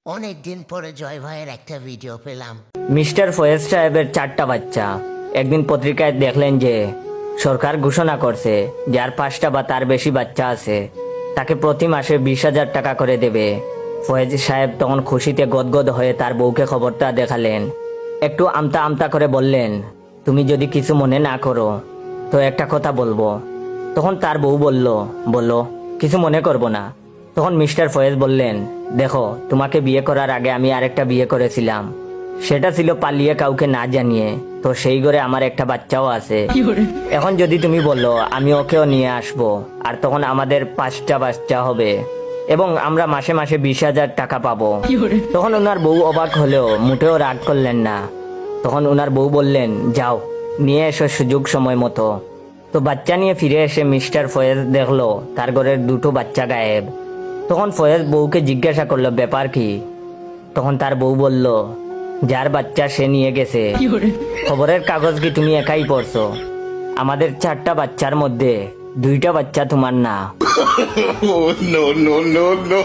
অনেকদিন পরে জয় ভাইয়ের একটা ভিডিও পেলাম। মিস্টার ফয়েজ সাহেবের 4টা বাচ্চা। একদিন পত্রিকায় দেখলেন যে সরকার ঘোষণা করছে যার 5টা বা তার বেশি বাচ্চা আছে তাকে প্রতি মাসে 20,000 টাকা করে দেবে। ফয়েজ সাহেব তখন খুশিতে গদগদ হয়ে তার বউকে খবরটা দেখালেন। একটু আমতা আমতা করে বললেন, তুমি যদি কিছু মনে না করো তো একটা কথা বলবো। তখন তার বউ বলল, বলো। কিছু মনে করব না। তখন মিস্টার ফয়েজ বললেন, দেখো, তোমাকে বিয়ে করার আগে আমি আরেকটা বিয়ে করেছিলাম, সেটা ছিল পালিয়ে কাউকে না জানিয়ে। তো সেই ঘরে আমার একটা বাচ্চাও আছে। এখন যদি তুমি বললো আমি ওকেও নিয়ে আসবো, আর তখন আমাদের 5টা বাচ্চা হবে এবং আমরা মাসে মাসে 20,000 টাকা পাবো। তখন ওনার বউ অবাক হলেও মোটেও রাগ করলেন না। তখন ওনার বউ বললেন, যাও নিয়ে এসো সুযোগ সময় মতো। তো বাচ্চা নিয়ে ফিরে এসে মিস্টার ফয়েজ দেখলো তার ঘরের 2টো বাচ্চা গায়েব। তখন ফয়েজ বউকে জিজ্ঞাসা করলো, ব্যাপার কি? তখন তার বউ বলল, যার বাচ্চা সে নিয়ে গেছে। খবরের কাগজ কি তুমি একাই পড়ছো? আমাদের 4টা বাচ্চার মধ্যে 2টা বাচ্চা তোমার না। Oh, no, no, no, no.